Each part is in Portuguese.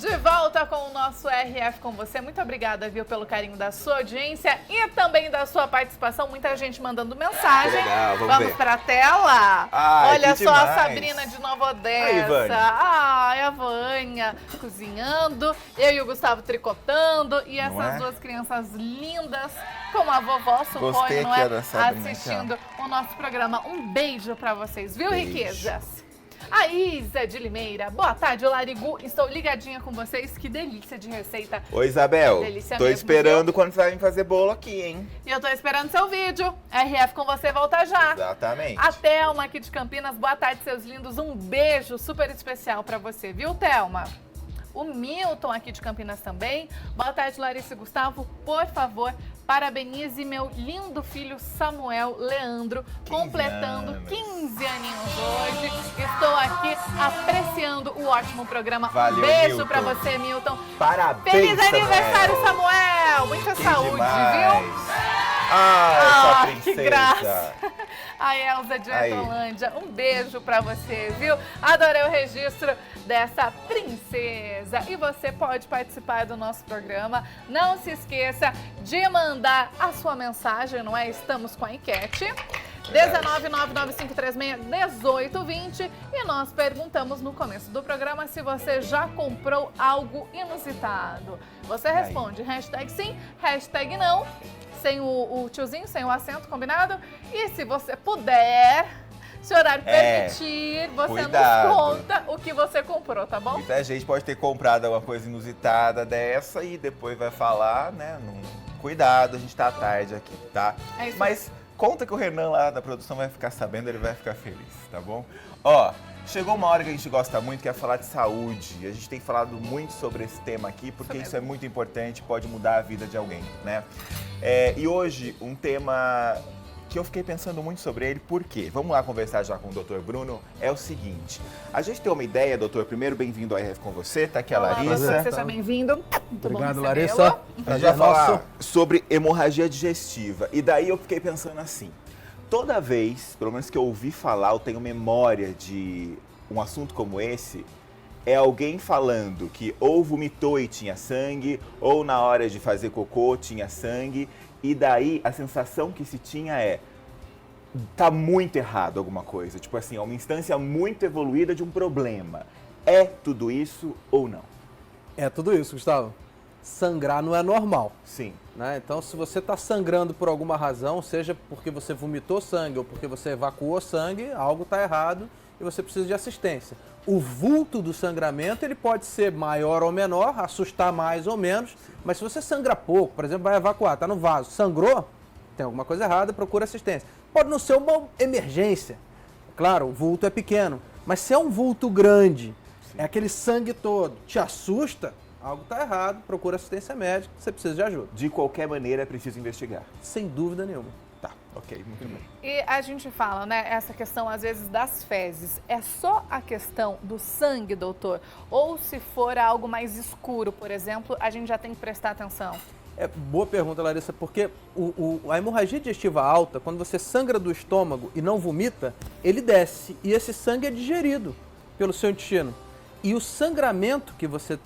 De volta com o nosso RF com você. Muito obrigada, viu, pelo carinho da sua audiência e também da sua participação. Muita gente mandando mensagem. Legal, vamos para a tela. Ai, olha que só demais. a Sabrina de Nova Odessa. Aí, Vânia. Ai, a Vânia cozinhando. Eu e o Gustavo tricotando. E Não essas é? duas crianças lindas, com a vovó Sucoi, Gostei não aqui é? da Sabrina, Assistindo o nosso programa. Um beijo para vocês, viu, riquezas? A Isa de Limeira. Boa tarde, Larigu. Estou ligadinha com vocês. Que delícia de receita. Oi, Isabel. Delícia Tô mesmo, esperando viu? quando você vai vir fazer bolo aqui, hein? E eu tô esperando seu vídeo. RF com você volta já. Exatamente. A Thelma aqui de Campinas. Boa tarde, seus lindos. Um beijo super especial pra você, viu, Thelma? O Milton aqui de Campinas também. Boa tarde, Larissa e Gustavo. Por favor, parabenize meu lindo filho Samuel Leandro, 15 completando anos. 15 aninhos hoje. Estou aqui apreciando o ótimo programa. Valeu, Beijo Milton. pra você, Milton. Parabéns, Feliz Samuel. aniversário, Samuel! Muita Que saúde, demais. viu? Sua princesa. Que graça! A Elza de Aí. Hortolândia, um beijo pra você, viu? Adorei o registro dessa princesa. E você pode participar do nosso programa. Não se esqueça de mandar a sua mensagem, não é? Estamos com a enquete. 19995361820 e nós perguntamos no começo do programa se você já comprou algo inusitado. Você responde hashtag sim, hashtag não, sem o tiozinho, sem o acento, combinado? E se você puder, se o horário permitir, você cuidado. nos conta o que você comprou, tá bom? Muita gente pode ter comprado alguma coisa inusitada dessa e depois vai falar, né? Cuidado, a gente tá à tarde aqui, tá? É isso. Mas conta que o Renan lá da produção vai ficar sabendo, ele vai ficar feliz, tá bom? Ó, chegou uma hora que a gente gosta muito, que é falar de saúde. A gente tem falado muito sobre esse tema aqui, porque isso é muito importante, pode mudar a vida de alguém, né? E hoje, um tema que eu fiquei pensando muito sobre ele, por quê? Vamos lá conversar já com o Dr. Bruno. É o seguinte, a gente tem uma ideia, doutor, primeiro bem-vindo ao RF com você, tá aqui a Olá, Larissa. seja bem-vindo. Muito Obrigado, bom Larissa. recebê-lo. A gente vai falar sobre hemorragia digestiva. E daí eu fiquei pensando assim, toda vez, pelo menos que eu ouvi falar, eu tenho memória de um assunto como esse, é alguém falando que ou vomitou e tinha sangue, ou na hora de fazer cocô tinha sangue, e daí a sensação que se tinha é, tá muito errado alguma coisa. Tipo assim, é uma instância muito evoluída de um problema. É tudo isso ou não? É tudo isso, Gustavo. Sangrar não é normal, Sim. né? Então, se você está sangrando por alguma razão, seja porque você vomitou sangue ou porque você evacuou sangue, algo está errado e você precisa de assistência. O vulto do sangramento, ele pode ser maior ou menor, assustar mais ou menos, mas se você sangra pouco, por exemplo, vai evacuar, está no vaso, sangrou, tem alguma coisa errada, procura assistência. Pode não ser uma emergência. Claro, o vulto é pequeno, mas se é um vulto grande, é aquele sangue todo, te assusta, algo está errado, procura assistência médica, você precisa de ajuda. De qualquer maneira é preciso investigar. Sem dúvida nenhuma. Tá, ok, muito bem. E a gente fala, né, essa questão às vezes das fezes. É só a questão do sangue, doutor? Ou se for algo mais escuro, por exemplo, a gente já tem que prestar atenção? É boa pergunta, Larissa, porque a hemorragia digestiva alta, quando você sangra do estômago e não vomita, ele desce e esse sangue é digerido pelo seu intestino. E o sangramento que você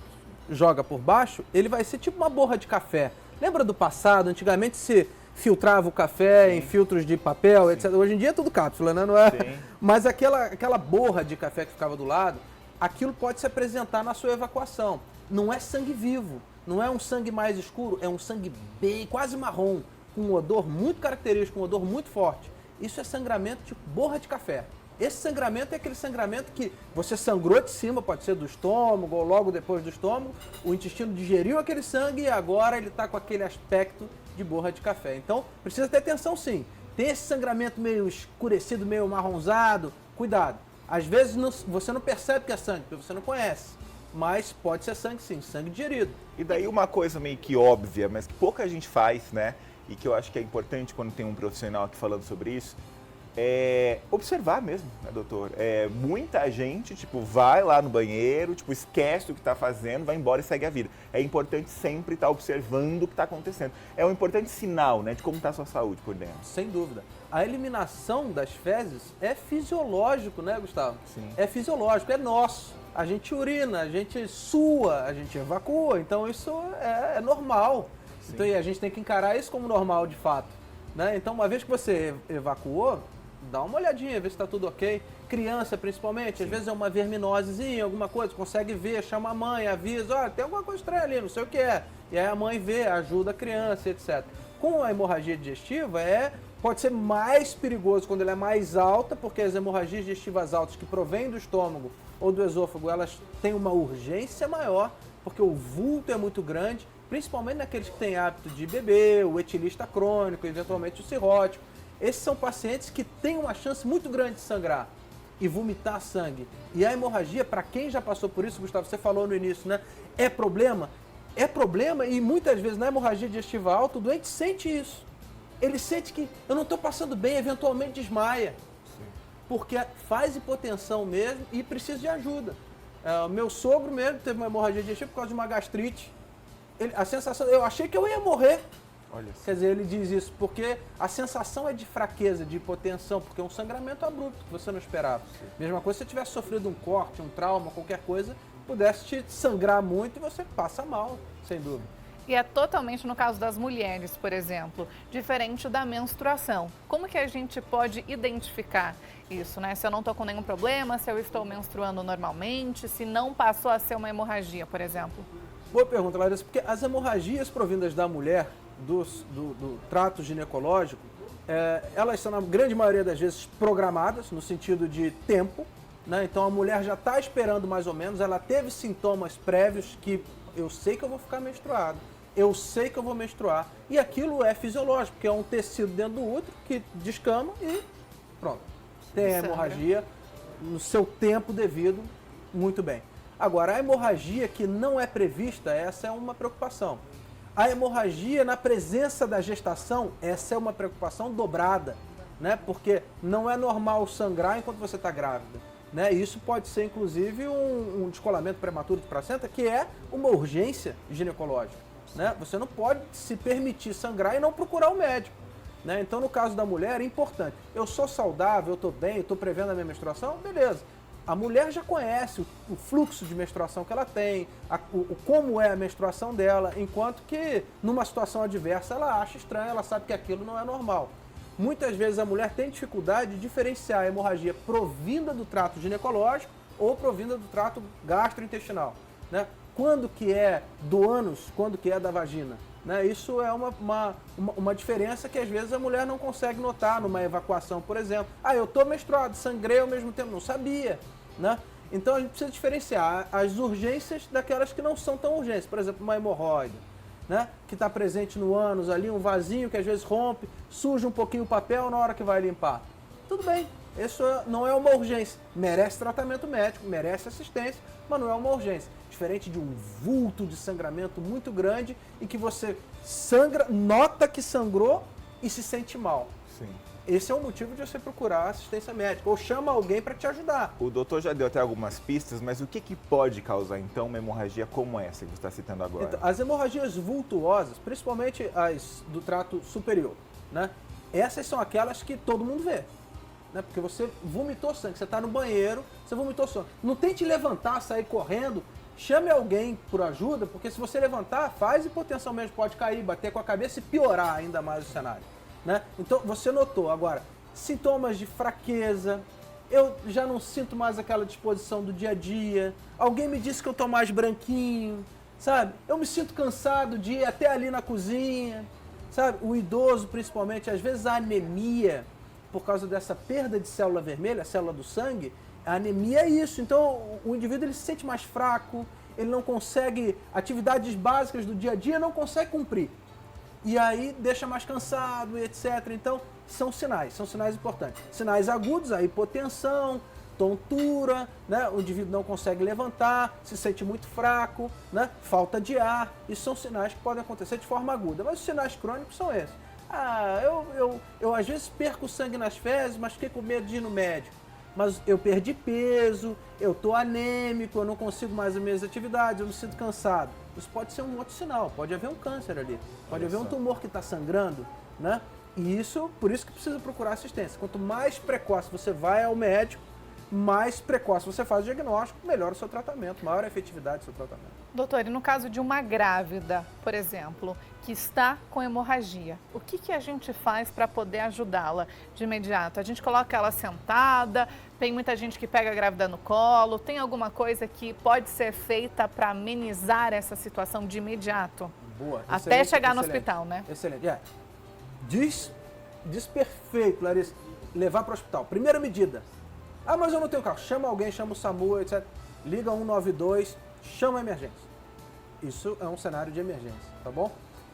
joga por baixo, ele vai ser tipo uma borra de café. Lembra do passado? Antigamente se filtrava o café em filtros de papel, etc. Hoje em dia é tudo cápsula, né? Não é? Sim. Mas aquela borra de café que ficava do lado, aquilo pode se apresentar na sua evacuação. Não é sangue vivo, não é um sangue mais escuro, é um sangue bem, quase marrom, com um odor muito característico, um odor muito forte. Isso é sangramento tipo borra de café. Esse sangramento é aquele sangramento que você sangrou de cima, pode ser do estômago ou logo depois do estômago, o intestino digeriu aquele sangue e agora ele está com aquele aspecto de borra de café. Então, precisa ter atenção sim. Tem esse sangramento meio escurecido, meio marronzado, cuidado. Às vezes você não percebe que é sangue, porque você não conhece, mas pode ser sangue sim, sangue digerido. E daí uma coisa meio que óbvia, mas que pouca gente faz, né? E que eu acho que é importante quando tem um profissional aqui falando sobre isso, observar mesmo, né, doutor? Muita gente, tipo, vai lá no banheiro, tipo, esquece o que está fazendo, vai embora e segue a vida. É importante sempre estar observando o que está acontecendo. É um importante sinal, né, de como está a sua saúde por dentro. Sem dúvida. A eliminação das fezes é fisiológico, né, Gustavo? Sim. É fisiológico, é nosso. A gente urina, a gente sua, a gente evacua, então isso é normal. Então, e a gente tem que encarar isso como normal, de fato. Né? Então, uma vez que você evacuou, dá uma olhadinha, vê se está tudo ok. Criança, principalmente, às vezes é uma verminosezinha, alguma coisa, consegue ver, chama a mãe, avisa, olha, tem alguma coisa estranha ali, não sei o que é. E aí a mãe vê, ajuda a criança, etc. Com a hemorragia digestiva, pode ser mais perigoso quando ela é mais alta, porque as hemorragias digestivas altas que provêm do estômago ou do esôfago, elas têm uma urgência maior, porque o vulto é muito grande, principalmente naqueles que têm hábito de beber, o etilista crônico, eventualmente o cirrótico. Esses são pacientes que têm uma chance muito grande de sangrar e vomitar sangue. E a hemorragia, para quem já passou por isso, Gustavo, você falou no início, né? É problema? É problema e muitas vezes na hemorragia digestiva alta o doente sente isso. Ele sente que eu não estou passando bem, eventualmente desmaia. Sim. Porque faz hipotensão mesmo e precisa de ajuda. Meu sogro mesmo teve uma hemorragia digestiva por causa de uma gastrite. A sensação, eu achei que eu ia morrer. Olha. Quer dizer, ele diz isso porque a sensação é de fraqueza, de hipotensão, porque é um sangramento abrupto que você não esperava. Sim. Mesma coisa se você tivesse sofrido um corte, um trauma, qualquer coisa, pudesse te sangrar muito e você passa mal, sem dúvida. E é totalmente no caso das mulheres, por exemplo, diferente da menstruação. Como que a gente pode identificar isso, né? Se eu não estou com nenhum problema, se eu estou menstruando normalmente, se não passou a ser uma hemorragia, por exemplo? Boa pergunta, Larissa, porque as hemorragias provindas da mulher, do trato ginecológico, elas são, na grande maioria das vezes, programadas, no sentido de tempo, né? Então a mulher já está esperando mais ou menos, ela teve sintomas prévios que eu sei que eu vou ficar menstruado, eu sei que eu vou menstruar, e aquilo é fisiológico, porque é um tecido dentro do útero que descama e pronto. Tem a hemorragia no seu tempo devido, muito bem. Agora, a hemorragia que não é prevista, essa é uma preocupação. A hemorragia na presença da gestação, essa é uma preocupação dobrada, né? Porque não é normal sangrar enquanto você está grávida. Né? Isso pode ser, inclusive, um descolamento prematuro de placenta, que é uma urgência ginecológica. Né? Você não pode se permitir sangrar e não procurar o médico. Né? Então, no caso da mulher, é importante. Eu sou saudável, eu estou bem, eu estou prevendo a minha menstruação, beleza. A mulher já conhece o fluxo de menstruação que ela tem, como é a menstruação dela, enquanto que, numa situação adversa, ela acha estranho, ela sabe que aquilo não é normal. Muitas vezes a mulher tem dificuldade de diferenciar a hemorragia provinda do trato ginecológico ou provinda do trato gastrointestinal. Né? Quando que é do ânus, quando que é da vagina. Né? Isso é uma diferença que às vezes a mulher não consegue notar numa evacuação, por exemplo. Eu estou menstruado, sangrei ao mesmo tempo, não sabia. Né? Então a gente precisa diferenciar as urgências daquelas que não são tão urgentes. Por exemplo, uma hemorroida, né? Que está presente no ânus ali, um vasinho que às vezes rompe, suja um pouquinho o papel na hora que vai limpar. Tudo bem, isso não é uma urgência. Merece tratamento médico, merece assistência, mas não é uma urgência. Diferente de um vulto de sangramento muito grande e que você sangra, nota que sangrou e se sente mal. Sim. Esse é o motivo de você procurar assistência médica ou chama alguém para te ajudar. O doutor já deu até algumas pistas, mas o que pode causar então uma hemorragia como essa que você está citando agora? Então, as hemorragias vultuosas, principalmente as do trato superior, né? Essas são aquelas que todo mundo vê. Né? Porque você vomitou sangue, você está no banheiro, você vomitou sangue. Não tente levantar, sair correndo, chame alguém por ajuda, porque se você levantar, faz hipotensão mesmo, pode cair, bater com a cabeça e piorar ainda mais o cenário. Né? Então, você notou. Agora, sintomas de fraqueza, eu já não sinto mais aquela disposição do dia a dia, alguém me disse que eu estou mais branquinho, sabe? Eu me sinto cansado de ir até ali na cozinha, sabe? O idoso, principalmente, às vezes a anemia, por causa dessa perda de célula vermelha, a célula do sangue, a anemia é isso. Então, o indivíduo ele se sente mais fraco, ele não consegue, atividades básicas do dia a dia não consegue cumprir. E aí deixa mais cansado, etc. Então, são sinais importantes. Sinais agudos, a hipotensão, tontura, né? O indivíduo não consegue levantar, se sente muito fraco, né? Falta de ar. Isso são sinais que podem acontecer de forma aguda. Mas os sinais crônicos são esses. Eu às vezes perco sangue nas fezes, mas fiquei com medo de ir no médico. Mas eu perdi peso, eu tô anêmico, eu não consigo mais as minhas atividades, eu me sinto cansado. Isso pode ser um outro sinal, pode haver um câncer ali, pode haver um tumor que está sangrando, né? E por isso que precisa procurar assistência. Quanto mais precoce você vai ao médico, mais precoce você faz o diagnóstico, melhor o seu tratamento, maior a efetividade do seu tratamento. Doutor, e no caso de uma grávida, por exemplo, que está com hemorragia, o que a gente faz para poder ajudá-la de imediato? A gente coloca ela sentada, tem muita gente que pega a grávida no colo, tem alguma coisa que pode ser feita para amenizar essa situação de imediato? Boa. Até chegar no hospital, né? Excelente. Diz perfeito, Larissa, levar para o hospital. Primeira medida. Mas eu não tenho carro. Chama alguém, chama o SAMU, etc. Liga 192, chama a emergência. Isso é um cenário de emergência, tá bom?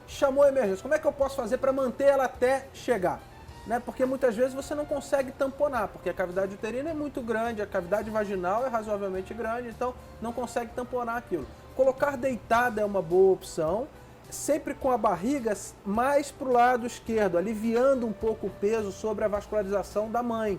Chamou a emergência. Como é que eu posso fazer para manter ela até chegar? Né? Porque muitas vezes você não consegue tamponar, porque a cavidade uterina é muito grande, a cavidade vaginal é razoavelmente grande, então não consegue tamponar aquilo. Colocar deitada é uma boa opção, sempre com a barriga mais para o lado esquerdo, aliviando um pouco o peso sobre a vascularização da mãe.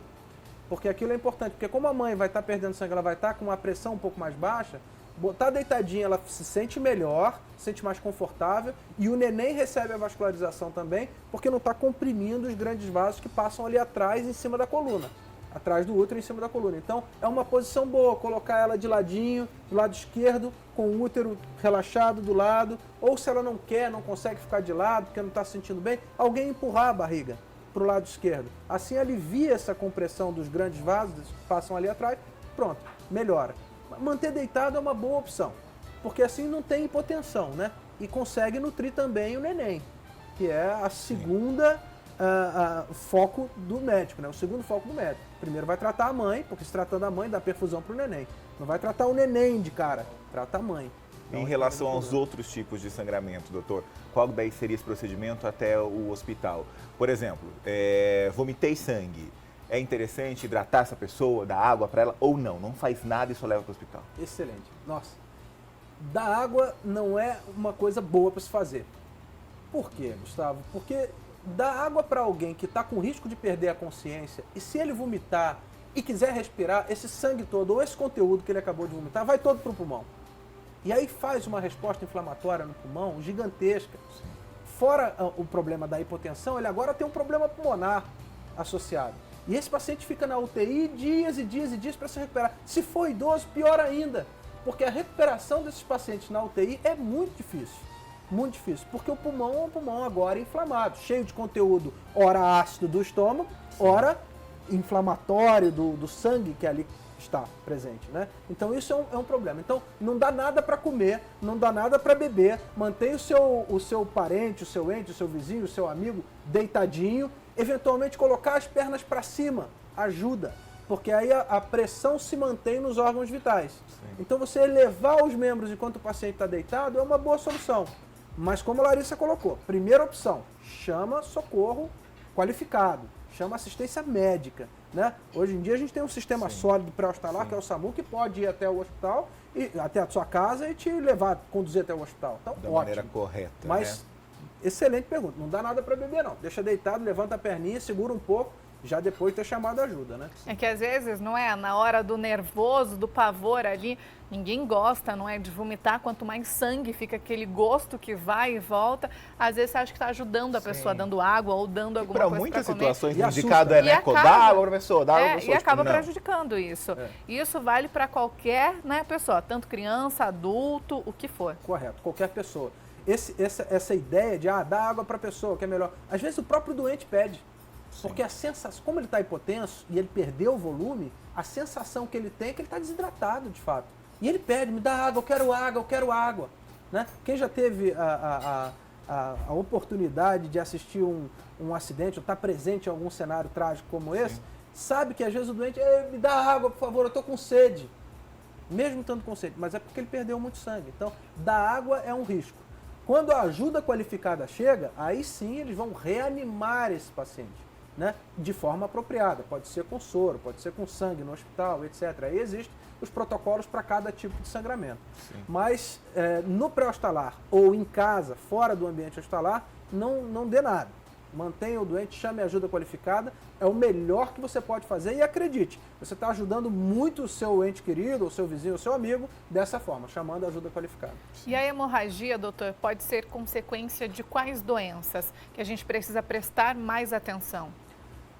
Porque aquilo é importante, porque como a mãe vai estar perdendo sangue, ela vai estar com uma pressão um pouco mais baixa, botar deitadinha, ela se sente melhor, se sente mais confortável, e o neném recebe a vascularização também, porque não está comprimindo os grandes vasos que passam ali atrás, em cima da coluna. Atrás do útero, em cima da coluna. Então, é uma posição boa, colocar ela de ladinho, do lado esquerdo, com o útero relaxado do lado, ou se ela não quer, não consegue ficar de lado, porque não está se sentindo bem, alguém empurrar a barriga para o lado esquerdo. Assim alivia essa compressão dos grandes vasos que passam ali atrás, pronto, melhora. Manter deitado é uma boa opção, porque assim não tem hipotensão, né? E consegue nutrir também o neném, que é a segunda foco do médico, né? O segundo foco do médico. Primeiro vai tratar a mãe, porque se tratando da mãe, dá perfusão para o neném. Não vai tratar o neném de cara, trata a mãe. Em relação aos outros tipos de sangramento, doutor, qual daí seria esse procedimento até o hospital? Por exemplo, vomitei sangue. É interessante hidratar essa pessoa, dar água para ela ou não? Não faz nada e só leva para o hospital? Excelente. Nossa, dar água não é uma coisa boa para se fazer. Por quê, Gustavo? Porque dar água para alguém que está com risco de perder a consciência e se ele vomitar e quiser respirar, esse sangue todo ou esse conteúdo que ele acabou de vomitar vai todo para o pulmão. E aí faz uma resposta inflamatória no pulmão gigantesca. Sim. Fora o problema da hipotensão, ele agora tem um problema pulmonar associado. E esse paciente fica na UTI dias e dias e dias para se recuperar. Se for idoso, pior ainda. Porque a recuperação desses pacientes na UTI é muito difícil. Muito difícil. Porque o pulmão é um pulmão agora inflamado, cheio de conteúdo, ora ácido do estômago, ora inflamatório do sangue que ali está presente, né? Então isso é um problema. Então não dá nada para comer, não dá nada para beber, mantém o seu parente, o seu ente, o seu vizinho, o seu amigo deitadinho, eventualmente colocar as pernas para cima ajuda, porque aí a pressão se mantém nos órgãos vitais. Sim. Então você elevar os membros enquanto o paciente está deitado é uma boa solução. Mas como a Larissa colocou, primeira opção, chama socorro qualificado, chama assistência médica. Né? Hoje em dia a gente tem um sistema sólido pré-hospitalar, que é o SAMU, que pode ir até o hospital, até a sua casa e te levar, conduzir até o hospital. Então, da maneira correta. Mas, excelente pergunta. Não dá nada para beber, não. Deixa deitado, levanta a perninha, segura um pouco, já depois ter chamado ajuda, né? É que às vezes, não é? Na hora do nervoso, do pavor ali, ninguém gosta, não é? De vomitar, quanto mais sangue fica aquele gosto que vai e volta. Às vezes você acha que está ajudando a pessoa, dando água ou dando alguma coisa para comer. Para muitas situações, o indicado é, né? Dá água para a pessoa, dá água para a pessoa. E acaba prejudicando isso. E isso vale para qualquer, né, pessoa, tanto criança, adulto, o que for. Correto, qualquer pessoa. Essa ideia de dar água para a pessoa, que é melhor. Às vezes o próprio doente pede. Porque a sensação, como ele está hipotenso e ele perdeu o volume, a sensação que ele tem é que ele está desidratado de fato. E ele pede, me dá água, eu quero água, eu quero água. Né? Quem já teve a oportunidade de assistir um acidente ou estar presente em algum cenário trágico como esse, sabe que às vezes o doente, me dá água, por favor, eu estou com sede. Mesmo estando com sede, mas é porque ele perdeu muito sangue. Então, dar água é um risco. Quando a ajuda qualificada chega, aí sim eles vão reanimar esse paciente. Né, de forma apropriada, pode ser com soro, pode ser com sangue no hospital, etc. Aí existem os protocolos para cada tipo de sangramento. Sim. Mas no pré-hospitalar ou em casa, fora do ambiente hospitalar, não dê nada. mantenha o doente, chame ajuda qualificada, é o melhor que você pode fazer e acredite, você está ajudando muito o seu ente querido, o seu vizinho, o seu amigo, dessa forma, chamando ajuda qualificada. E a hemorragia, doutor, pode ser consequência de quais doenças que a gente precisa prestar mais atenção?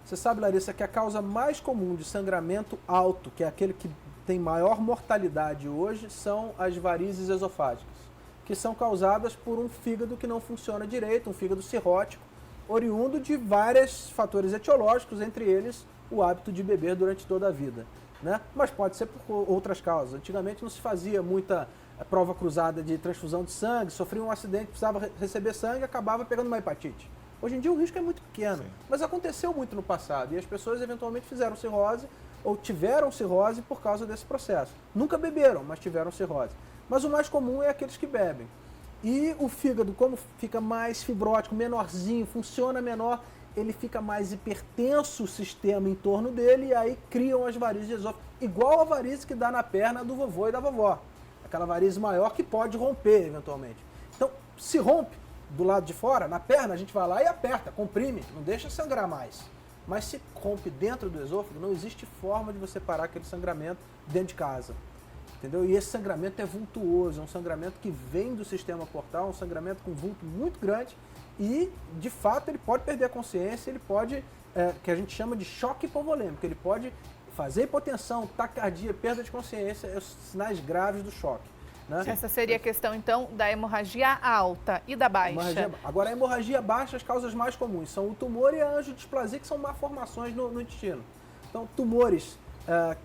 Você sabe, Larissa, que a causa mais comum de sangramento alto, que é aquele que tem maior mortalidade hoje, são as varizes esofágicas, que são causadas por um fígado que não funciona direito, um fígado cirrótico, oriundo de vários fatores etiológicos, entre eles o hábito de beber durante toda a vida, né? Mas pode ser por outras causas. Antigamente não se fazia muita prova cruzada de transfusão de sangue, sofria um acidente, precisava receber sangue e acabava pegando uma hepatite. Hoje em dia o risco é muito pequeno, sim, mas aconteceu muito no passado e as pessoas eventualmente fizeram cirrose ou tiveram cirrose por causa desse processo. Nunca beberam, mas tiveram cirrose. Mas o mais comum é aqueles que bebem. E o fígado, como fica mais fibrótico, menorzinho, funciona menor, ele fica mais hipertenso o sistema em torno dele e aí criam as varizes de esôfago. Igual a varize que dá na perna do vovô e da vovó. Aquela varize maior que pode romper eventualmente. Então, se rompe do lado de fora, na perna, a gente vai lá e aperta, comprime, não deixa sangrar mais. Mas se rompe dentro do esôfago, não existe forma de você parar aquele sangramento dentro de casa. Entendeu? E esse sangramento é vultuoso, é um sangramento que vem do sistema portal, um sangramento com vulto muito grande e, de fato, ele pode perder a consciência, ele pode, que a gente chama de choque hipovolêmico, ele pode fazer hipotensão, taquicardia, perda de consciência, os sinais graves do choque. Né? Essa seria a questão, então, da hemorragia alta e da baixa. Agora, a hemorragia baixa, as causas mais comuns são o tumor e a angiodisplasia, que são malformações no intestino. Então, tumores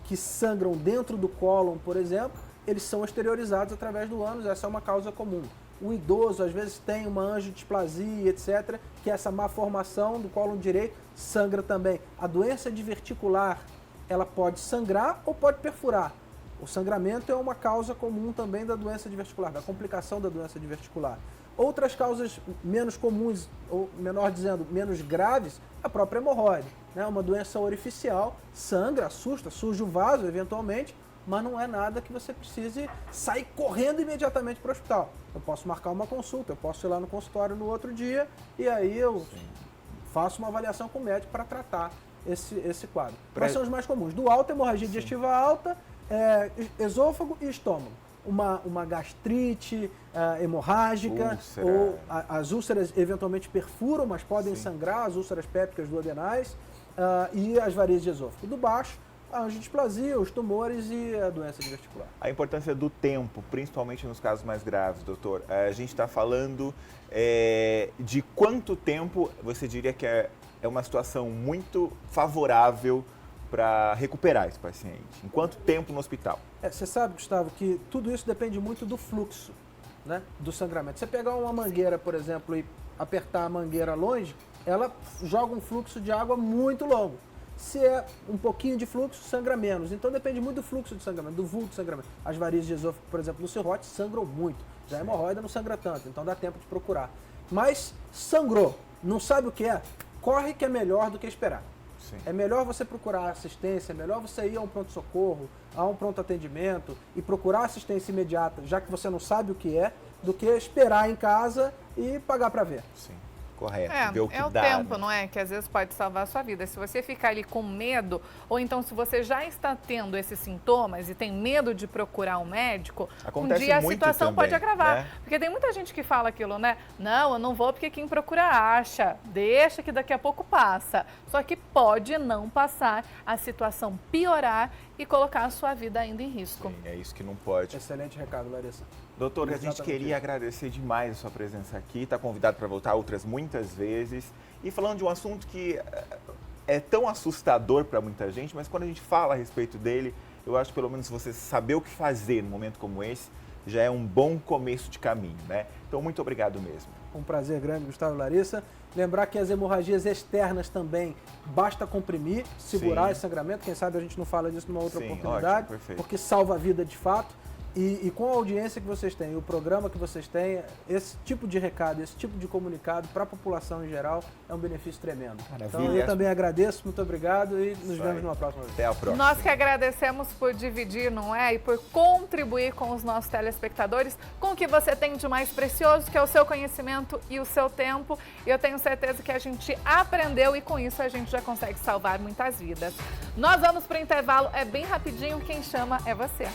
que sangram dentro do cólon, por exemplo, eles são exteriorizados através do ânus, essa é uma causa comum. O idoso, às vezes, tem uma angiodisplasia, etc., que é essa malformação do cólon direito, sangra também. A doença diverticular, ela pode sangrar ou pode perfurar. O sangramento é uma causa comum também da doença diverticular, da complicação da doença diverticular. Outras causas menos comuns, ou menor dizendo, menos graves, a própria hemorroide. Né? Uma doença orificial, sangra, assusta, surge o vaso eventualmente, mas não é nada que você precise sair correndo imediatamente para o hospital. Eu posso marcar uma consulta, eu posso ir lá no consultório no outro dia e aí eu faço uma avaliação com o médico para tratar esse quadro. Quais são os mais comuns? Do alto, hemorragia digestiva alta, esôfago e estômago. Uma gastrite hemorrágica, ou as úlceras eventualmente perfuram, mas podem sangrar, as úlceras pépticas duodenais e as varizes de esôfago. Do baixo, a angiodisplasia, os tumores e a doença diverticular. A importância do tempo, principalmente nos casos mais graves, doutor. A gente está falando de quanto tempo você diria que é uma situação muito favorável para recuperar esse paciente? Em quanto tempo no hospital? Você sabe, Gustavo, que tudo isso depende muito do fluxo, né, do sangramento. Você pegar uma mangueira, por exemplo, e apertar a mangueira longe, ela joga um fluxo de água muito longo. Se é um pouquinho de fluxo, sangra menos. Então depende muito do fluxo de sangramento, do vulto de sangramento. As varizes de esôfago, por exemplo, no cirrótico, sangram muito. Já a hemorroida não sangra tanto, então dá tempo de procurar. Mas sangrou, não sabe o que é, corre que é melhor do que esperar. Sim. É melhor você procurar assistência, é melhor você ir a um pronto-socorro, a um pronto-atendimento e procurar assistência imediata, já que você não sabe o que é, do que esperar em casa e pagar para ver. Sim. Correto, ver o que é o dá, tempo, né? Não é? Que às vezes pode salvar a sua vida. Se você ficar ali com medo, ou então se você já está tendo esses sintomas e tem medo de procurar um médico, acontece um dia a muito situação também, pode agravar. né? Porque tem muita gente que fala aquilo, né? Não, eu não vou porque quem procura acha. Deixa que daqui a pouco passa. Só que pode não passar, a situação piorar e colocar a sua vida ainda em risco. Sim, é isso que não pode. Excelente recado, Larissa. Doutor, a gente queria agradecer demais a sua presença aqui, está convidado para voltar outras muitas vezes. E falando de um assunto que é tão assustador para muita gente, mas quando a gente fala a respeito dele, eu acho que pelo menos você saber o que fazer num momento como esse já é um bom começo de caminho, né? Então, muito obrigado mesmo. Um prazer grande, Gustavo e Larissa. Lembrar que as hemorragias externas também, basta comprimir, segurar esse sangramento. Quem sabe a gente não fala disso numa outra oportunidade, ótimo, porque salva a vida de fato. E com a audiência que vocês têm, o programa que vocês têm, esse tipo de recado, esse tipo de comunicado para a população em geral é um benefício tremendo. Maravilha. Então eu também agradeço, muito obrigado e nos vemos numa próxima vez. Até a próxima. Nós que agradecemos por dividir, não é? E por contribuir com os nossos telespectadores com o que você tem de mais precioso, que é o seu conhecimento e o seu tempo. E eu tenho certeza que a gente aprendeu e com isso a gente já consegue salvar muitas vidas. Nós vamos para o intervalo, é bem rapidinho, quem chama é você.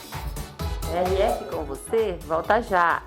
RF com você, volta já.